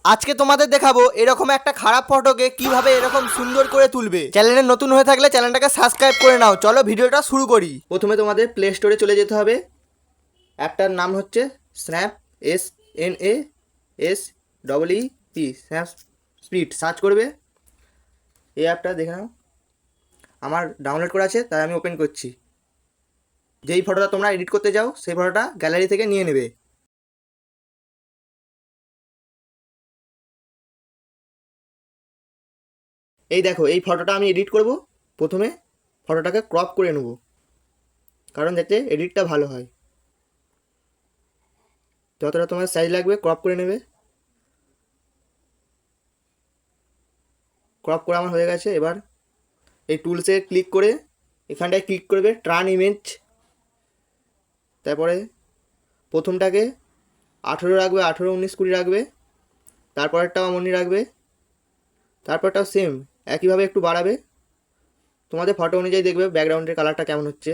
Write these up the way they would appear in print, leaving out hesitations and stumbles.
আজকে তোমাদের দেখাবো এরকম একটা খারাপ ফটোকে কিভাবে এরকম সুন্দর করে তুলবে। চ্যানেলে নতুন হয়ে থাকলে চ্যানেলটাকে সাবস্ক্রাইব করে নাও। চলো ভিডিওটা শুরু করি। প্রথমে তোমাদের প্লে স্টোরে চলে যেতে হবে। অ্যাপটার নাম হচ্ছে snap, SNAPSEEP, snap speed search করবে। এই অ্যাপটা দেখে নাও, আমার ডাউনলোড করা আছে তাই আমি ওপেন করছি। যেই ফটোটা তোমরা এডিট করতে যাও সেই ফটোটা গ্যালারি থেকে নিয়ে নেবে। এই দেখো, এই ফটোটা আমি এডিট করব। প্রথমে ফটোটাকে ক্রপ করে নেব, কারণ যাতে এডিটটা ভালো হয়। যতটা তোমার সাইজ লাগবে ক্রপ করে নেবে। ক্রপ করা আমার হয়ে গেছে। এবার এই টুলসে ক্লিক করে এখানটায় ক্লিক করবে টার্ন ইমেজ। তারপরে প্রথমটাকে 18 রাখবে, 18, 19, 20 রাখবে। তারপরেরটাও এমনই রাখবে। তারপরটাও সেম একইভাবে একটু বাড়াবে। তোমাদের ফটো অনুযায়ী দেখবে ব্যাকগ্রাউন্ডের কালারটা কেমন হচ্ছে।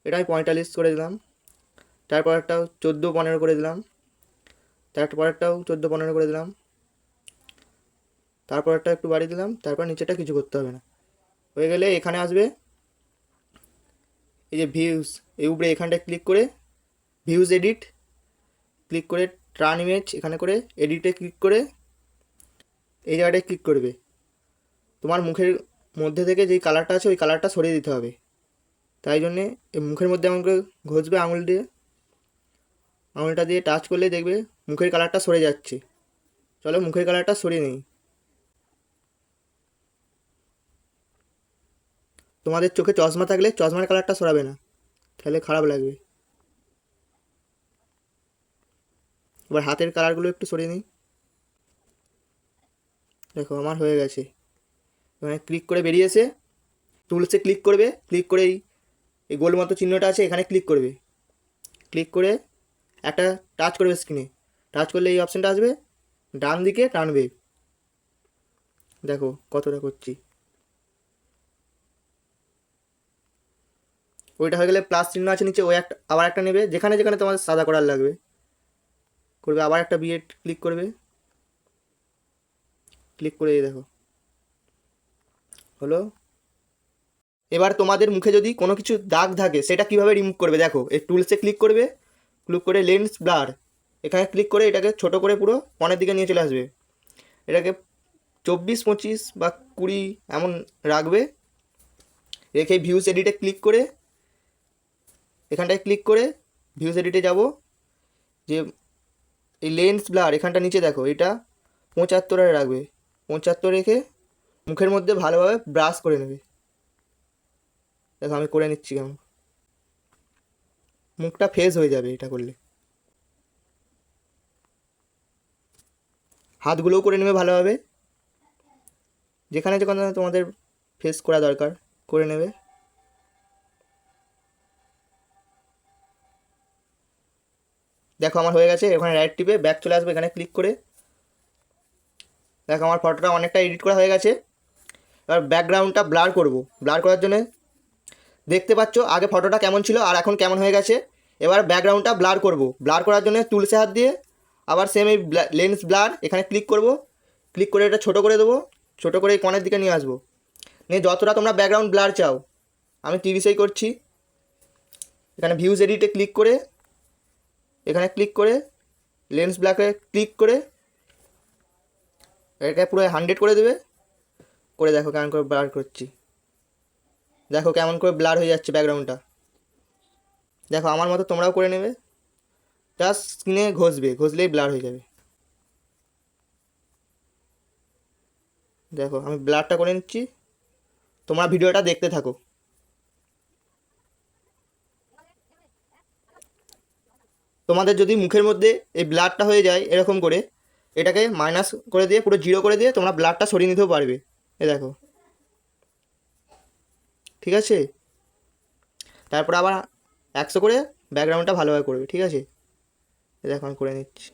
এটা আমি 45 করে দিলাম। তারপরেরটাও 14, 15 করে দিলাম। তারপরেরটাও 14, 15 করে দিলাম। তারপরেরটা একটু বাড়িয়ে দিলাম। তারপর নিচেটা কিছু করতে হবে না। হয়ে গেলে এখানে আসবে এই যে ভিউজ, এই উপরে এখানটায় ক্লিক করে ভিউজ এডিট ক্লিক করে টার্ন ইমেজ এখানে করে এডিটে ক্লিক করে এই জায়গাটায় ক্লিক করবে। তোমার মুখের মধ্যে থেকে যেই কালারটা আছে ওই কালারটা সরিয়ে দিতে হবে। তাই জন্যে এই মুখের মধ্যে এমন করে ঘষবে আঙুল দিয়ে, আঙুলটা দিয়ে টাচ করলে দেখবে মুখের কালারটা সরে যাচ্ছে। চলো মুখের কালারটা সরিয়ে নেই। তোমাদের চোখে চশমা থাকলে চশমার কালারটা সরাবে না, তাহলে খারাপ লাগবে। এবার হাতের কালারগুলো একটু সরিয়ে নিই। দেখো আমার হয়ে গেছে। এখানে ক্লিক করে বেরিয়েছে। টুলসে ক্লিক করবে, ক্লিক করে এই গোল মতো চিহ্নটা আছে এখানে ক্লিক করবে। ক্লিক করে একটা টাচ করবে স্ক্রিনে। টাচ করলে এই অপশানটা আসবে, ডান দিকে টানবে। দেখো কতটা করছি। ওইটা হয়ে গেলে প্লাস চিহ্ন আছে নিচে, ওই একটা আবার একটা নেবে, যেখানে যেখানে তোমার সাদা করার লাগবে করবে। আবার একটা বিএড ক্লিক করবে। ক্লিক করে এই দেখো হলো। এবার তোমাদের মুখে যদি কোনো কিছু দাগ থাকে সেটা কিভাবে রিমুভ করবে দেখো। এই টুলসে ক্লিক করবে, ক্লিক করে লেন্স ব্লার এখানে ক্লিক করে এটাকে ছোট করে পুরো পনের দিকে নিয়ে চলে আসবে। এটাকে 24, 25 বা 20 এমন রাখবে। রেখে ভিউস এডিটে ক্লিক করে এখানটায় ক্লিক করে ভিউস এডিটে যাব। যে এই লেন্স ব্লার এখানটা নিচে দেখো, এটা 75 রাখবে। 75 রেখে মুখের মধ্যে ভালোভাবে ব্রাশ করে নেবে। দেখো আমি করে নিচ্ছি কেমন, মুখটা ফেস হয়ে যাবে এটা করলে। হাতগুলোও করে নেবে ভালোভাবে, যেখানে যেখানে তোমাদের ফেস করা দরকার করে নেবে। দেখো আমার হয়ে গেছে। এখানে রাইট টিপে ব্যাক চলে আসবে, এখানে ক্লিক করে দেখো আমার ফটোটা অনেকটা এডিট করা হয়ে গেছে। এবার ব্যাকগ্রাউন্ডটা ব্লার করব। ব্লার করার জন্য দেখতে পাচ্ছ আগে ফটোটা কেমন ছিল আর এখন কেমন হয়ে গেছে। এবার ব্যাকগ্রাউন্ডটা ব্লার করব। ব্লার করার জন্য টুলসে হাত দিয়ে আবার সেম এই লেন্স ব্লার এখানে ক্লিক করব। ক্লিক করে এটা ছোটো করে দেবো। ছোটো করে এই কর্নার দিকে নিয়ে আসবো। নিয়ে যতটা তোমরা ব্যাকগ্রাউন্ড ব্লার চাও, আমি 30 করছি। এখানে ভিউজ এডিটে ক্লিক করে এখানে ক্লিক করে লেন্স ব্লাকে ক্লিক করে এটা পুরো 100 করে দেবে। করে দেখো কেমন করে ব্লার করছি। দেখো কেমন করে ব্লার হয়ে যাচ্ছে ব্যাকগ্রাউন্ডটা। দেখো আমার মতো তোমরাও করে নেবে। জাস্ট স্ক্রিনে ঘষবে, ঘষলেই ব্লার হয়ে যাবে। দেখো আমি ব্লারটা করে নিচ্ছি, তোমরা ভিডিওটা দেখতে থাকো। তোমাদের যদি মুখের মধ্যে এই ব্লারটা হয়ে যায় এরকম করে, এটাকে মাইনাস করে দিয়ে পুরো 0 করে দিয়ে তোমরা ব্লারটা সরিয়ে নিতেও পারবে। এ দেখো, ঠিক আছে। তারপর আবার 100 করে ব্যাকগ্রাউন্ডটা ভালোভাবে করবে, ঠিক আছে। এ দেখো আমি করে নিচ্ছি।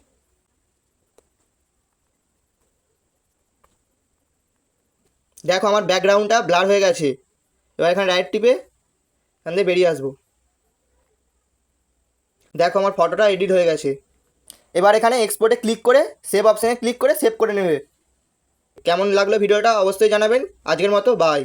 দেখো আমার ব্যাকগ্রাউন্ডটা ব্লার হয়ে গেছে। এবার এখানে রাইট টিপে এখান থেকে বেরিয়ে আসবো। দেখো আমার ফটোটা এডিট হয়ে গেছে। এবার এখানে এক্সপোর্টে ক্লিক করে সেভ অপশানে ক্লিক করে সেভ করে নেবে। কেমন লাগলো ভিডিওটা অবশ্যই জানাবেন। আজকের মতো বাই।